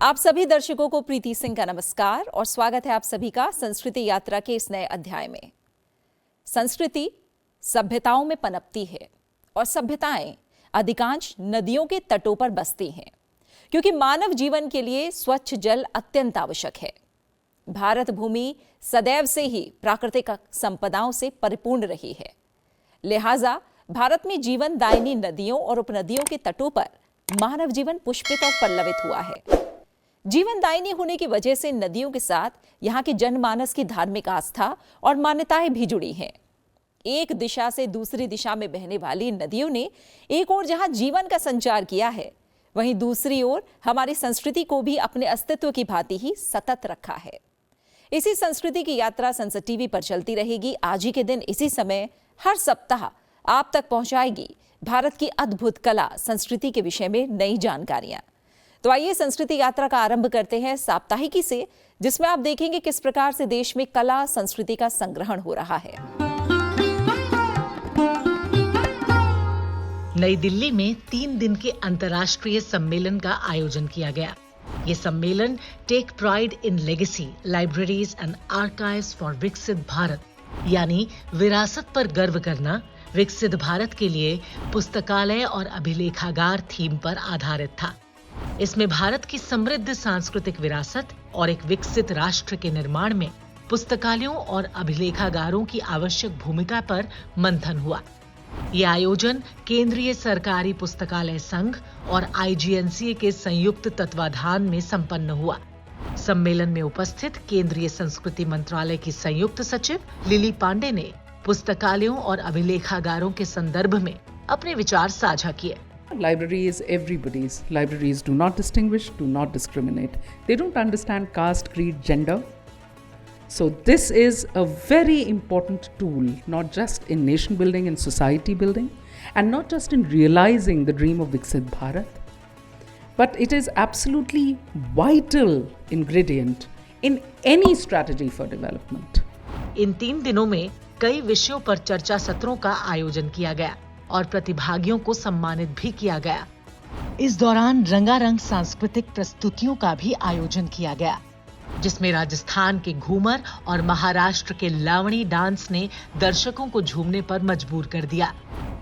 आप सभी दर्शकों को प्रीति सिंह का नमस्कार और स्वागत है आप सभी का संस्कृति यात्रा के इस नए अध्याय में। संस्कृति सभ्यताओं में पनपती है और सभ्यताएं अधिकांश नदियों के तटों पर बसती हैं, क्योंकि मानव जीवन के लिए स्वच्छ जल अत्यंत आवश्यक है। भारत भूमि सदैव से ही प्राकृतिक संपदाओं से परिपूर्ण रही है, लिहाजा भारत में जीवन दायिनी नदियों और उपनदियों के तटों पर मानव जीवन पुष्पित और पल्लवित हुआ है। जीवन दायिनी होने की वजह से नदियों के साथ यहाँ के जनमानस की धार्मिक आस्था और मान्यताएं भी जुड़ी हैं। एक दिशा से दूसरी दिशा में बहने वाली नदियों ने एक ओर जहां जीवन का संचार किया है, वहीं दूसरी ओर हमारी संस्कृति को भी अपने अस्तित्व की भांति ही सतत रखा है। इसी संस्कृति की यात्रा संसद टीवी पर चलती रहेगी। आज ही के दिन इसी समय हर सप्ताह आप तक पहुंचाएगी भारत की अद्भुत कला संस्कृति के विषय में नई जानकारियां। तो आइए संस्कृति यात्रा का आरंभ करते हैं साप्ताहिकी से, जिसमें आप देखेंगे किस प्रकार से देश में कला संस्कृति का संग्रहण हो रहा है। नई दिल्ली में 3 दिन के अंतर्राष्ट्रीय सम्मेलन का आयोजन किया गया। ये सम्मेलन take pride in legacy, libraries and archives for विकसित भारत, यानी विरासत पर गर्व करना, विकसित भारत के लिए पुस्तकालय और अभिलेखागार थीम पर आधारित था। इसमें भारत की समृद्ध सांस्कृतिक विरासत और एक विकसित राष्ट्र के निर्माण में पुस्तकालयों और अभिलेखागारों की आवश्यक भूमिका पर मंथन हुआ। यह आयोजन केंद्रीय सरकारी पुस्तकालय संघ और IGNCA के संयुक्त तत्वाधान में संपन्न हुआ। सम्मेलन में उपस्थित केंद्रीय संस्कृति मंत्रालय की संयुक्त सचिव लिली पांडे ने पुस्तकालयों और अभिलेखागारों के संदर्भ में अपने विचार साझा किए। Library is everybody's. Libraries do not distinguish, do not discriminate. They don't understand caste, creed, gender. So this is a very important tool, not just in nation building and society building, and not just in realizing the dream of Viksit Bharat, but it is absolutely vital ingredient in any strategy for development. इन 3 दिनों में कई विषयों पर चर्चा सत्रों का आयोजन किया गया और प्रतिभागियों को सम्मानित भी किया गया। इस दौरान रंगारंग सांस्कृतिक प्रस्तुतियों का भी आयोजन किया गया, जिसमें राजस्थान के घूमर और महाराष्ट्र के लावणी डांस ने दर्शकों को झूमने पर मजबूर कर दिया।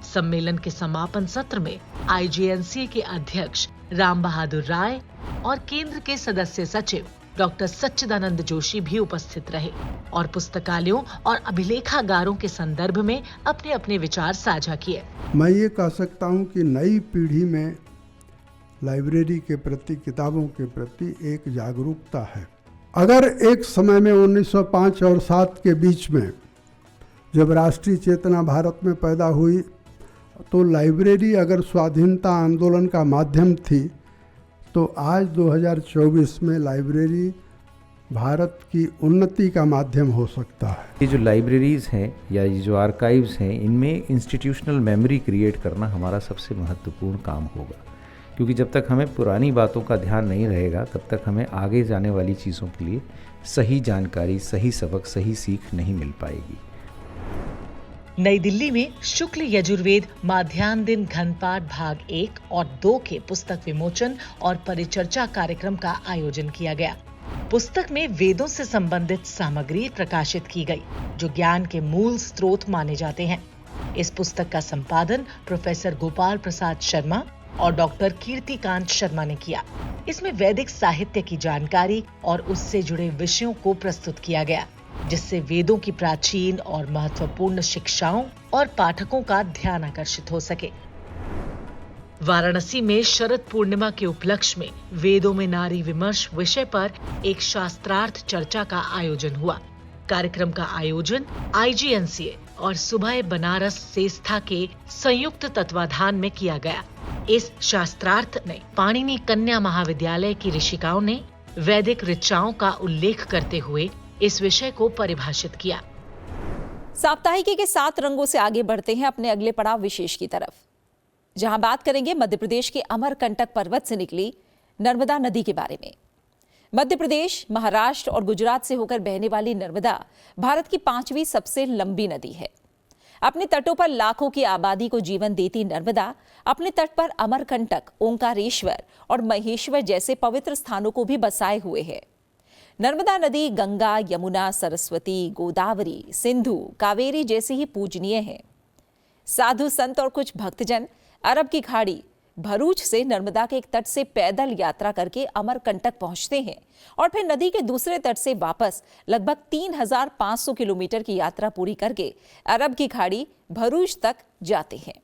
सम्मेलन के समापन सत्र में IGNCA के अध्यक्ष राम बहादुर राय और केंद्र के सदस्य सचिव डॉक्टर सच्चिदानंद जोशी भी उपस्थित रहे और पुस्तकालयों और अभिलेखागारों के संदर्भ में अपने अपने विचार साझा किए। मैं ये कह सकता हूँ कि नई पीढ़ी में लाइब्रेरी के प्रति, किताबों के प्रति एक जागरूकता है। अगर एक समय में 1905 और 7 के बीच में जब राष्ट्रीय चेतना भारत में पैदा हुई, तो लाइब्रेरी अगर स्वाधीनता आंदोलन का माध्यम थी, तो आज 2024 में लाइब्रेरी भारत की उन्नति का माध्यम हो सकता है। ये जो लाइब्रेरीज़ हैं या ये जो आर्काइव्स हैं, इनमें इंस्टीट्यूशनल मेमोरी क्रिएट करना हमारा सबसे महत्वपूर्ण काम होगा, क्योंकि जब तक हमें पुरानी बातों का ध्यान नहीं रहेगा, तब तक हमें आगे जाने वाली चीज़ों के लिए सही जानकारी, सही सबक, सही सीख नहीं मिल पाएगी। नई दिल्ली में शुक्ल यजुर्वेद माध्याह्न दिन घनपाठ भाग 1 और 2 के पुस्तक विमोचन और परिचर्चा कार्यक्रम का आयोजन किया गया। पुस्तक में वेदों से संबंधित सामग्री प्रकाशित की गई, जो ज्ञान के मूल स्रोत माने जाते हैं। इस पुस्तक का संपादन प्रोफेसर गोपाल प्रसाद शर्मा और डॉक्टर कीर्तिकांत शर्मा ने किया। इसमें वैदिक साहित्य की जानकारी और उससे जुड़े विषयों को प्रस्तुत किया गया, जिससे वेदों की प्राचीन और महत्वपूर्ण शिक्षाओं और पाठकों का ध्यान आकर्षित हो सके। वाराणसी में शरद पूर्णिमा के उपलक्ष्य में वेदों में नारी विमर्श विषय पर एक शास्त्रार्थ चर्चा का आयोजन हुआ। कार्यक्रम का आयोजन IGNCA और सुबह बनारस सेस्था के संयुक्त तत्वाधान में किया गया। इस शास्त्रार्थ में पाणिनि कन्या महाविद्यालय की ऋषिकाओं ने वैदिक ऋचाओं का उल्लेख करते हुए इस विषय को परिभाषित किया। साप्ताहिकी के 7 रंगों से आगे बढ़ते हैं अपने अगले पड़ाव विशेष की तरफ, जहां बात करेंगे मध्य प्रदेश के अमरकंटक पर्वत से निकली नर्मदा नदी के बारे में। मध्य प्रदेश, महाराष्ट्र और गुजरात से होकर बहने वाली नर्मदा भारत की 5वीं सबसे लंबी नदी है। अपने तटों पर लाखों की आबादी को जीवन देती नर्मदा अपने तट पर अमरकंटक, ओंकारेश्वर और महेश्वर जैसे पवित्र स्थानों को भी बसाए हुए है। नर्मदा नदी गंगा, यमुना, सरस्वती, गोदावरी, सिंधु, कावेरी जैसी ही पूजनीय है। साधु संत और कुछ भक्तजन अरब की खाड़ी भरूच से नर्मदा के एक तट से पैदल यात्रा करके अमरकंटक पहुंचते हैं और फिर नदी के दूसरे तट से वापस लगभग 3500 किलोमीटर की यात्रा पूरी करके अरब की खाड़ी भरूच तक जाते हैं।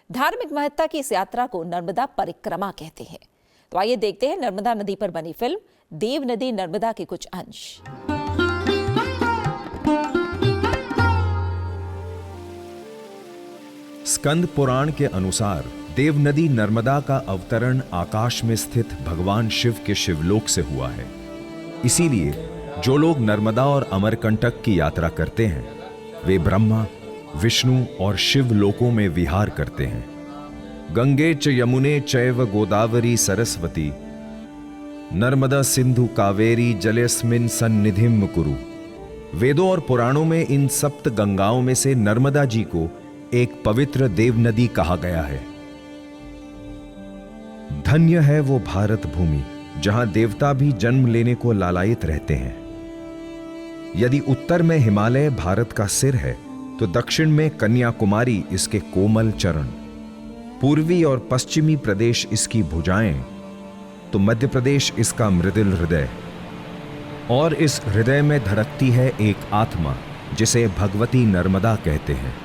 धार्मिक महत्ता की इस यात्रा को नर्मदा परिक्रमा कहते हैं। तो आइए देखते हैं नर्मदा नदी पर बनी फिल्म देव नदी नर्मदा के कुछ अंश। स्कंद पुराण के अनुसार देव नदी नर्मदा का अवतरण आकाश में स्थित भगवान शिव के शिवलोक से हुआ है। इसीलिए जो लोग नर्मदा और अमरकंटक की यात्रा करते हैं वे ब्रह्मा, विष्णु और शिव लोकों में विहार करते हैं। गंगे च यमुने चैव गोदावरी सरस्वती नर्मदा सिंधु कावेरी जलेस्मिन सन्निधिम कुरु। वेदों और पुराणों में इन सप्त गंगाओं में से नर्मदा जी को एक पवित्र देव नदी कहा गया है। धन्य है वो भारत भूमि जहां देवता भी जन्म लेने को लालायित रहते हैं। यदि उत्तर में हिमालय भारत का सिर है तो दक्षिण में कन्याकुमारी इसके कोमल चरण, पूर्वी और पश्चिमी प्रदेश इसकी भुजाएं, तो मध्य प्रदेश इसका मृदुल हृदय, और इस हृदय में धड़कती है एक आत्मा जिसे भगवती नर्मदा कहते हैं।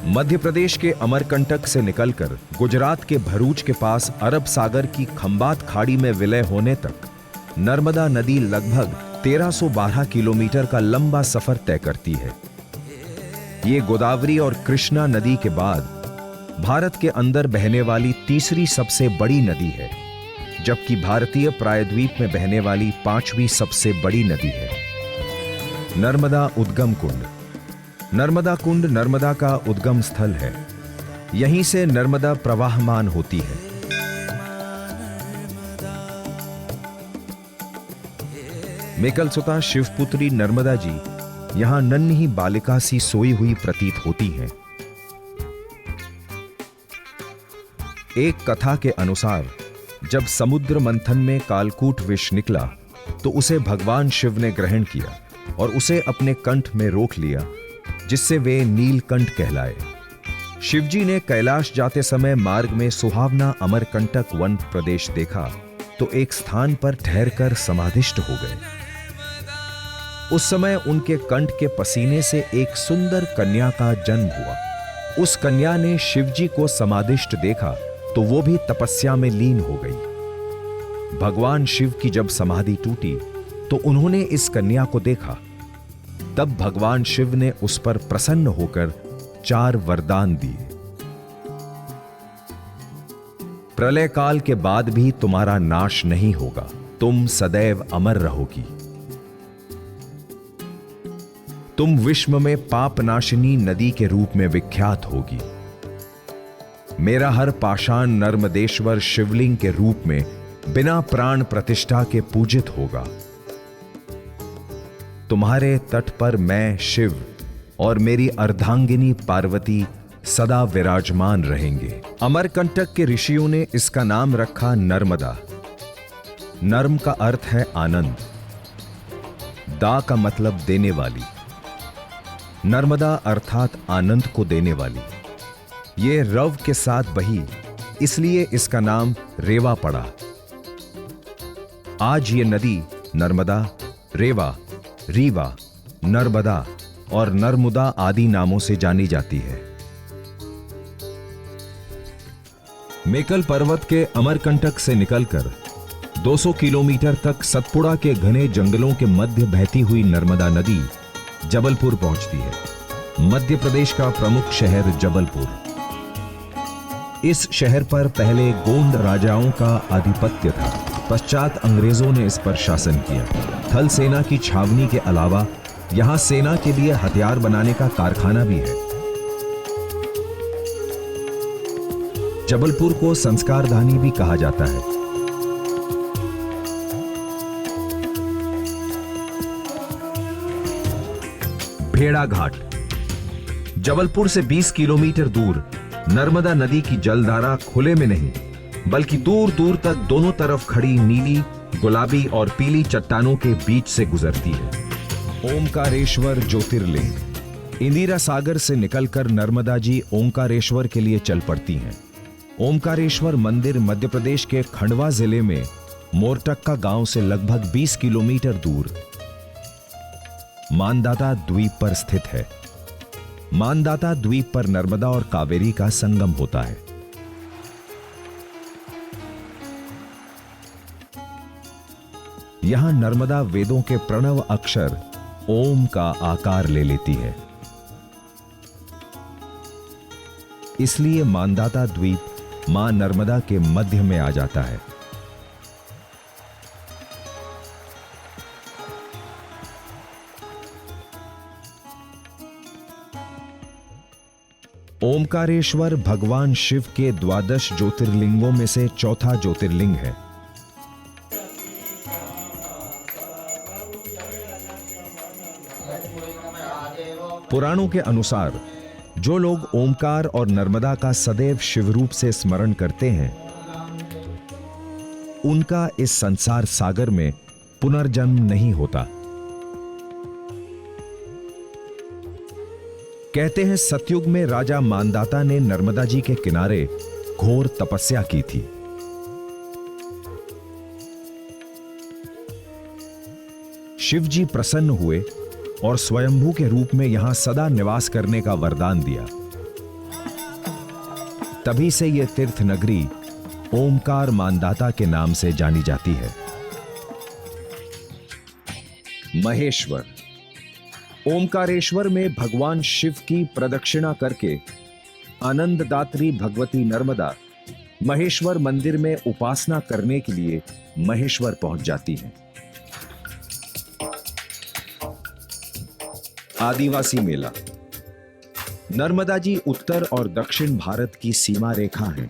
मध्य प्रदेश के अमरकंटक से निकलकर गुजरात के भरूच के पास अरब सागर की खंबात खाड़ी में विलय होने तक नर्मदा नदी लगभग 1312 किलोमीटर का लंबा सफर तय करती है। ये गोदावरी और कृष्णा नदी के बाद भारत के अंदर बहने वाली तीसरी सबसे बड़ी नदी है, जबकि भारतीय प्रायद्वीप में बहने वाली 5वीं सबसे बड़ी नदी है। नर्मदा उद्गम कुंड। नर्मदा कुंड नर्मदा का उद्गम स्थल है। यहीं से नर्मदा प्रवाहमान होती है। मेकलसुता शिवपुत्री नर्मदा जी यहां नन्ही बालिका सी सोई हुई प्रतीत होती हैं। एक कथा के अनुसार जब समुद्र मंथन में कालकूट विष निकला तो उसे भगवान शिव ने ग्रहण किया और उसे अपने कंठ में रोक लिया, जिससे वे नीलकंठ कहलाए। शिवजी ने कैलाश जाते समय मार्ग में सुहावना अमरकंटक वन प्रदेश देखा तो एक स्थान पर ठहरकर समाधिष्ट हो गए। उस समय उनके कंठ के पसीने से एक सुंदर कन्या का जन्म हुआ। उस कन्या ने शिवजी को समाधिष्ट देखा तो वो भी तपस्या में लीन हो गई। भगवान शिव की जब समाधि टूटी तो उन्होंने इस कन्या को देखा। तब भगवान शिव ने उस पर प्रसन्न होकर 4 वरदान दिए। प्रलय काल के बाद भी तुम्हारा नाश नहीं होगा, तुम सदैव अमर रहोगी। तुम विश्व में पापनाशिनी नदी के रूप में विख्यात होगी। मेरा हर पाषाण नर्मदेश्वर शिवलिंग के रूप में बिना प्राण प्रतिष्ठा के पूजित होगा। तुम्हारे तट पर मैं शिव और मेरी अर्धांगिनी पार्वती सदा विराजमान रहेंगे। अमरकंटक के ऋषियों ने इसका नाम रखा नर्मदा। नर्म का अर्थ है आनंद, दा का मतलब देने वाली। नर्मदा अर्थात आनंद को देने वाली। ये रव के साथ बही, इसलिए इसका नाम रेवा पड़ा। आज ये नदी नर्मदा, रेवा, रीवा, नर्मदा और नर्मदा आदि नामों से जानी जाती है। मेकल पर्वत के अमरकंटक से निकलकर 200 किलोमीटर तक सतपुड़ा के घने जंगलों के मध्य बहती हुई नर्मदा नदी जबलपुर पहुंचती है। मध्य प्रदेश का प्रमुख शहर जबलपुर। इस शहर पर पहले गोंड राजाओं का आधिपत्य था, पश्चात अंग्रेजों ने इस पर शासन किया। थल सेना की छावनी के अलावा यहां सेना के लिए हथियार बनाने का कारखाना भी है। जबलपुर को संस्कारधानी भी कहा जाता है। भेड़ा घाट। जबलपुर से 20 किलोमीटर दूर नर्मदा नदी की जलधारा खुले में नहीं बल्कि दूर दूर तक दोनों तरफ खड़ी नीली, गुलाबी और पीली चट्टानों के बीच से गुजरती है। ओमकारेश्वर ज्योतिर्लिंग। इंदिरा सागर से निकलकर नर्मदा जी ओमकारेश्वर के लिए चल पड़ती हैं। ओमकारेश्वर मंदिर मध्य प्रदेश के खंडवा जिले में मोरटक्का गांव से लगभग 20 किलोमीटर दूर मानदाता द्वीप पर स्थित है। मानदाता द्वीप पर नर्मदा और कावेरी का संगम होता है। यहां नर्मदा वेदों के प्रणव अक्षर ओम का आकार ले लेती है। इसलिए मानदाता द्वीप मां नर्मदा के मध्य में आ जाता है। ओमकारेश्वर भगवान शिव के 12 ज्योतिर्लिंगों में से चौथा ज्योतिर्लिंग है। पुराणों के अनुसार जो लोग ओमकार और नर्मदा का सदैव शिव रूप से स्मरण करते हैं उनका इस संसार सागर में पुनर्जन्म नहीं होता। कहते हैं सतयुग में राजा मानदाता ने नर्मदा जी के किनारे घोर तपस्या की थी। शिव जी प्रसन्न हुए और स्वयंभू के रूप में यहां सदा निवास करने का वरदान दिया। तभी से यह तीर्थ नगरी ओमकार मानदाता के नाम से जानी जाती है। महेश्वर। ओमकारेश्वर में भगवान शिव की प्रदक्षिणा करके आनंददात्री भगवती नर्मदा महेश्वर मंदिर में उपासना करने के लिए महेश्वर पहुंच जाती हैं। आदिवासी मेला। नर्मदा जी उत्तर और दक्षिण भारत की सीमा रेखा है।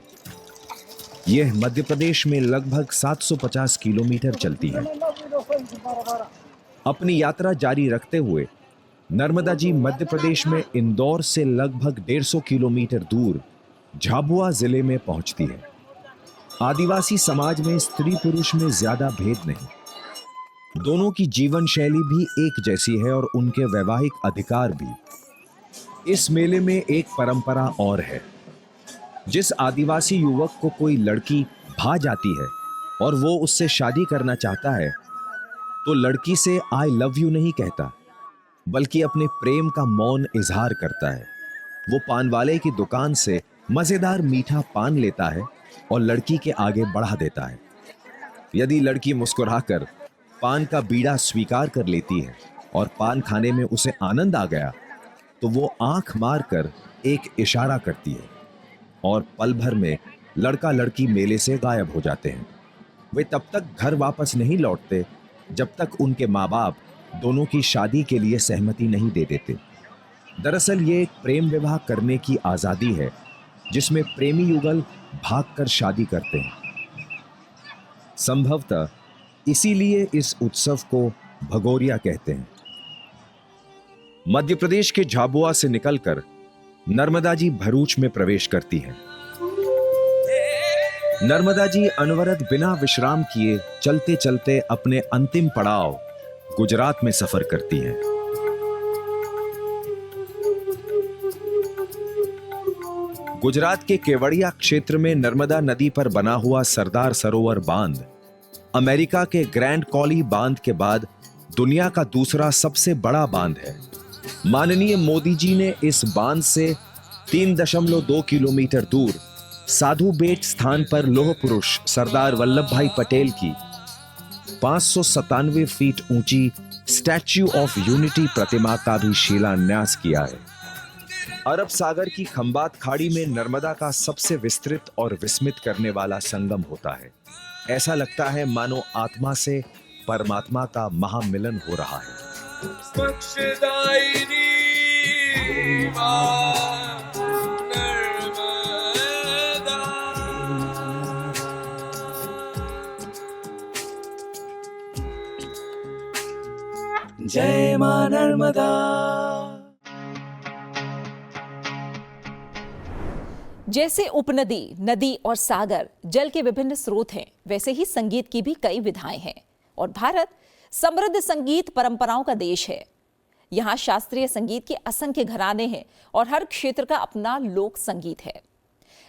यह मध्य प्रदेश में लगभग 750 किलोमीटर चलती है। अपनी यात्रा जारी रखते हुए नर्मदा जी मध्य प्रदेश में इंदौर से लगभग 150 किलोमीटर दूर झाबुआ जिले में पहुंचती है। आदिवासी समाज में स्त्री पुरुष में ज्यादा भेद नहीं। दोनों की जीवन शैली भी एक जैसी है और उनके वैवाहिक अधिकार भी। इस मेले में एक परंपरा और है। जिस आदिवासी युवक को कोई लड़की भा जाती है और वो उससे शादी करना चाहता है तो लड़की से आई लव यू नहीं कहता बल्कि अपने प्रेम का मौन इजहार करता है। वो पान वाले की दुकान से मजेदार मीठा पान लेता है और लड़की के आगे बढ़ा देता है। यदि लड़की मुस्कुराकर पान का बीड़ा स्वीकार कर लेती है और पान खाने में उसे आनंद आ गया तो वो आंख मारकर एक इशारा करती है और पल भर में लड़का लड़की मेले से गायब हो जाते हैं। वे तब तक घर वापस नहीं लौटते जब तक उनके माँ बाप दोनों की शादी के लिए सहमति नहीं दे देते। दरअसल ये एक प्रेम विवाह करने की आजादी है जिसमें प्रेमी युगल भागकर शादी करते हैं। संभवतः इसीलिए इस उत्सव को भगोरिया कहते हैं। मध्य प्रदेश के झाबुआ से निकलकर नर्मदा जी भरूच में प्रवेश करती हैं। नर्मदा जी अनवरत बिना विश्राम किए चलते चलते अपने अंतिम पड़ाव गुजरात में सफर करती हैं। गुजरात के केवड़िया क्षेत्र में नर्मदा नदी पर बना हुआ सरदार सरोवर बांध अमेरिका के ग्रैंड कॉली बांध के बाद दुनिया का दूसरा सबसे बड़ा बांध है। माननीय मोदी जी ने इस बांध से 3.2 किलोमीटर दूर साधु बेट स्थान पर लौह पुरुष सरदार वल्लभ भाई पटेल की 597 फीट ऊंची स्टैच्यू ऑफ यूनिटी प्रतिमा का भी शिलान्यास किया है। अरब सागर की खंबात खाड़ी में नर्मदा का सबसे विस्तृत और विस्मित करने वाला संगम होता है। ऐसा लगता है मानो आत्मा से परमात्मा का महामिलन हो रहा है। जय मां नर्मदा। जैसे उपनदी, नदी और सागर जल के विभिन्न स्रोत हैं, वैसे ही संगीत की भी कई विधाएं हैं और भारत समृद्ध संगीत परंपराओं का देश है। यहाँ शास्त्रीय संगीत के असंख्य घराने हैं और हर क्षेत्र का अपना लोक संगीत है।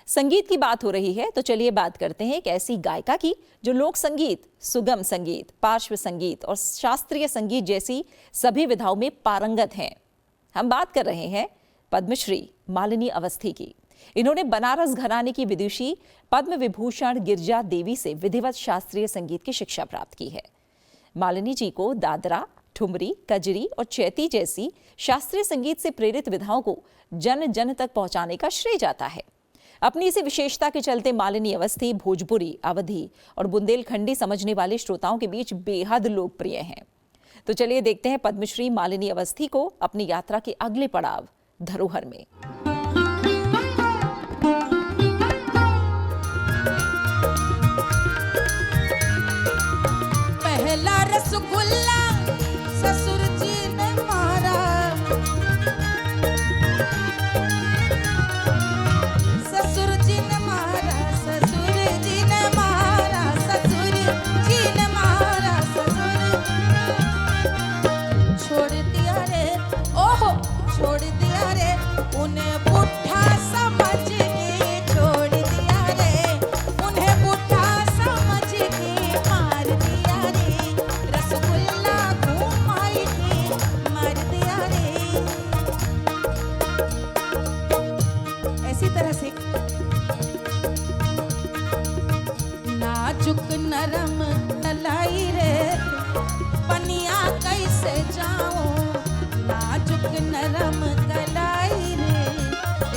संगीत की बात हो रही है तो चलिए बात करते हैं एक ऐसी गायिका की जो लोक संगीत, सुगम संगीत, पार्श्व संगीत और शास्त्रीय संगीत जैसी सभी विधाओं में पारंगत हैं। हम बात कर रहे हैं पद्मश्री मालिनी अवस्थी की। इन्होंने बनारस घराने की विदुषी पद्म विभूषण गिरजा देवी से विधिवत शास्त्रीय संगीत की शिक्षा प्राप्त की है। मालिनी जी को दादरा, ठुमरी, कजरी और चैती जैसी शास्त्रीय संगीत से प्रेरित विधाओं को जन जन तक पहुंचाने का श्रेय जाता है। अपनी इसी विशेषता के चलते मालिनी अवस्थी भोजपुरी, अवधी और बुंदेलखंडी समझने वाले श्रोताओं के बीच बेहद लोकप्रिय हैं। तो चलिए देखते हैं पद्मश्री मालिनी अवस्थी को अपनी यात्रा के अगले पड़ाव धरोहर में। पहला रसगुल्ला ससुर जी ने मारा, ससुर जी ने मारा, ससुर जी ने मारा, ससुर जी ने मारा, ससुर छोड़ दिया रे, ओहो छोड़ दिया रे, उन्हें बुढ़ा समझ के छोड़ दिया रे, उन्हें बुढ़ा समझ के मार दिया रे, रसगुल्ला घुमाई के मार दिया रे। ऐसी तरह से नाजुक नरम कलाई रे, पनिया कैसे जाऊं, नाजुक नरम कलाई रे,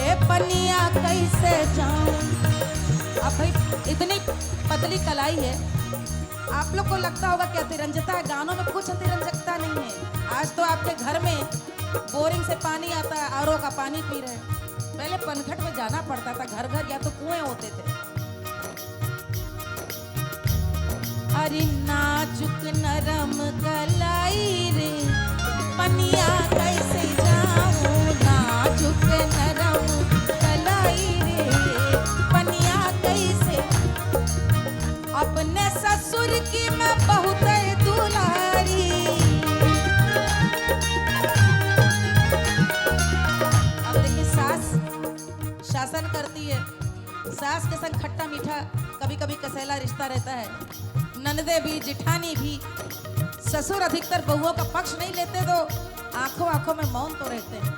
ए पनिया कैसे जाऊं। अब भाई इतनी पतली कलाई है, आप लोग को लगता होगा कि अतिरंजता है, गानों में कुछ अतिरंजकता नहीं है। आज तो आपके घर में बोरिंग से पानी आता है, आरओ का पानी पी रहे हैं। पहले पनघट में जाना पड़ता था, घर घर या तो कुएं होते थे। अरे नाजुक नरम कलाई रे, पनिया कैसे जाऊं, नाजुक नरम कलाई रे, पनिया कैसे। अपने ससुर की मैं बहुत दुलारी, अब देखिए सास शासन करती है, सास के संग खट्टा मीठा कभी कभी कसैला रिश्ता रहता है। ननदे भी, जिठानी भी, ससुर अधिकतर बहुओं का पक्ष नहीं लेते तो आंखों आंखों में मौन तो रहते हैं।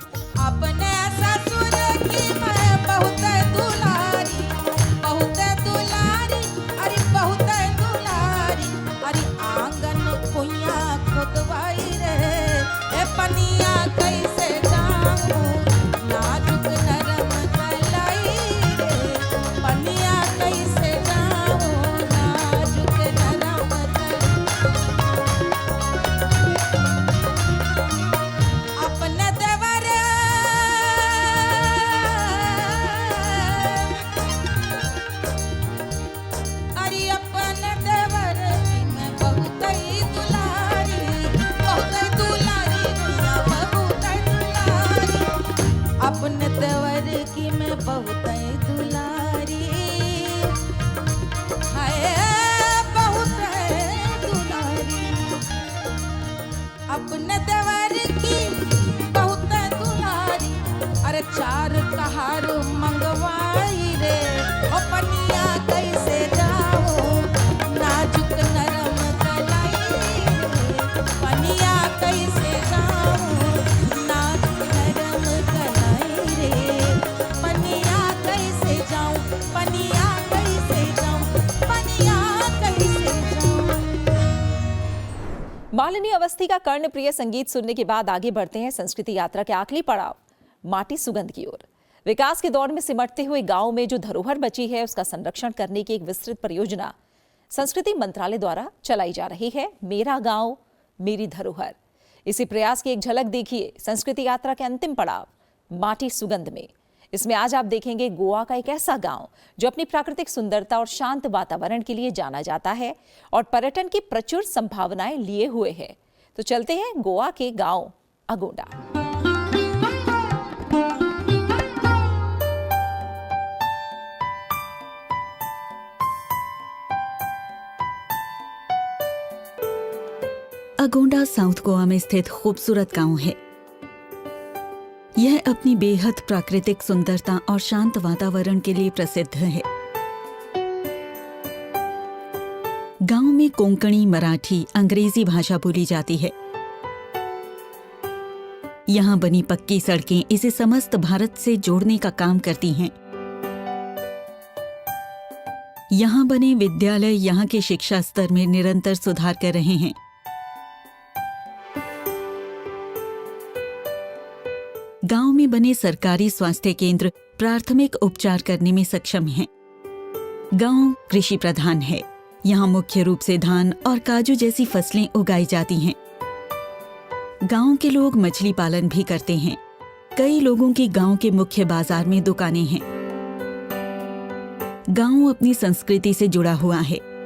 अपने ससुर की मैं बहुत दुलारी, बहुत दुलारी, अरे बहुत दुलारी, अरे आंगन कुइया खुदवाई रे, ए पनिया कैसे जाऊं, नाजुक नरम कलाई रे, पनिया कैसे जाऊं, नाजुक नरम कलाई। अपने देवर अरे अपने देवर की मैं बहुत ही दुलारी, बहुत ही दुलारी, बहुत ही दुलारी, अपने देवर की मैं बहुत ही दुलारी, हाय बहुत ही दुलारी, अपने देवर की बहुत दुलारी, अरे चार कहार मंगवाई रे, ओ पनिया कैसे जाऊं, नाजुक नरम कलाई रे, पनिया कैसे जाऊं, नाजुक नरम कलाई रे, पनिया कैसे जाऊं, पनिया कैसे जाऊं, पनिया कैसे जाऊं। मालिनी अवस्थी का कर्णप्रिय संगीत सुनने के बाद आगे बढ़ते हैं संस्कृति यात्रा के आखिरी पड़ाव माटी सुगंध की ओर। विकास के दौर में सिमटते हुए गांव में जो धरोहर बची है उसका संरक्षण करने की एक विस्तृत परियोजना संस्कृति मंत्रालय द्वारा चलाई जा रही है, मेरा गांव मेरी धरोहर। इसी प्रयास की एक झलक देखिए संस्कृति यात्रा के अंतिम पड़ाव माटी सुगंध में। इसमें आज आप देखेंगे गोवा का एक ऐसा गांव जो अपनी प्राकृतिक सुंदरता और शांत वातावरण के लिए जाना जाता है और पर्यटन की प्रचुर संभावनाएं लिए हुए है। तो चलते हैं गोवा के गांव अगोंडा। अगोंडा साउथ गोवा में स्थित खूबसूरत गांव है। यह अपनी बेहद प्राकृतिक सुंदरता और शांत वातावरण के लिए प्रसिद्ध है। गांव में कोंकणी, मराठी, अंग्रेजी भाषा बोली जाती है। यहाँ बनी पक्की सड़कें इसे समस्त भारत से जोड़ने का काम करती हैं। यहाँ बने विद्यालय यहाँ के शिक्षा स्तर में निरंतर सुधार कर रहे हैं। गांव में बने सरकारी स्वास्थ्य केंद्र प्राथमिक उपचार करने में सक्षम हैं। गांव कृषि प्रधान है। यहाँ मुख्य रूप से धान और काजू जैसी फसलें उगाई जाती हैं। गांव के लोग मछली पालन भी करते हैं। कई लोगों की गांव के मुख्य बाजार में दुकानें हैं। गांव अपनी संस्कृति से जुड़ा हुआ है।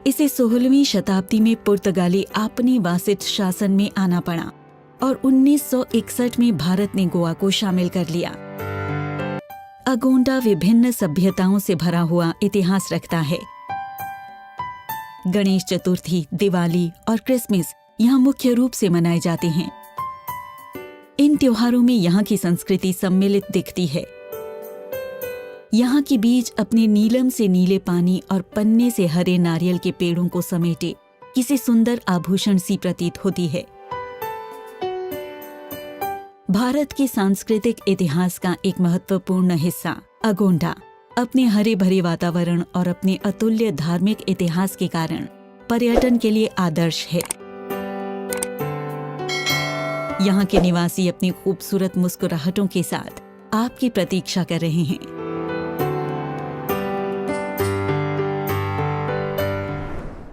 इसे 16वीं शताब्दी में पुर्तगाली आपने वासित शासन में आना पड़ा और 1961 में भारत ने गोवा को शामिल कर लिया। अगोंडा विभिन्न सभ्यताओं से भरा हुआ इतिहास रखता है। गणेश चतुर्थी, दिवाली और क्रिसमस यहाँ मुख्य रूप से मनाए जाते हैं। इन त्योहारों में यहाँ की संस्कृति सम्मिलित दिखती है। यहाँ के बीज अपने नीलम से नीले पानी और पन्ने से हरे नारियल के पेड़ों को समेटे किसी सुंदर आभूषण सी प्रतीत होती है। भारत के सांस्कृतिक इतिहास का एक महत्वपूर्ण हिस्सा अगोंडा अपने हरे भरे वातावरण और अपने अतुल्य धार्मिक इतिहास के कारण पर्यटन के लिए आदर्श है। यहाँ के निवासी अपनी खूबसूरत मुस्कुराहटों के साथ आपकी प्रतीक्षा कर रहे हैं।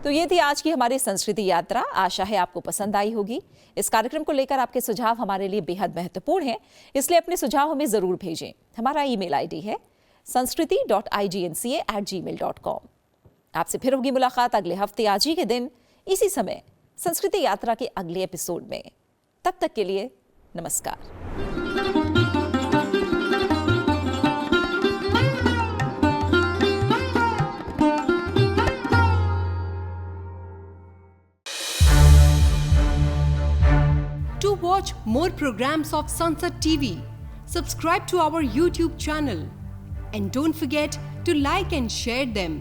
तो ये थी आज की हमारी संस्कृति यात्रा। आशा है आपको पसंद आई होगी। इस कार्यक्रम को लेकर आपके सुझाव हमारे लिए बेहद महत्वपूर्ण हैं, इसलिए अपने सुझाव हमें जरूर भेजें। हमारा ईमेल आईडी है sanskriti.ignca@gmail.com। आपसे फिर होगी मुलाकात अगले हफ्ते आज ही के दिन इसी समय संस्कृति यात्रा के अगले एपिसोड में। तब तक के लिए नमस्कार। To watch more programs of Sunset TV, subscribe to our YouTube channel and don't forget to like and share them.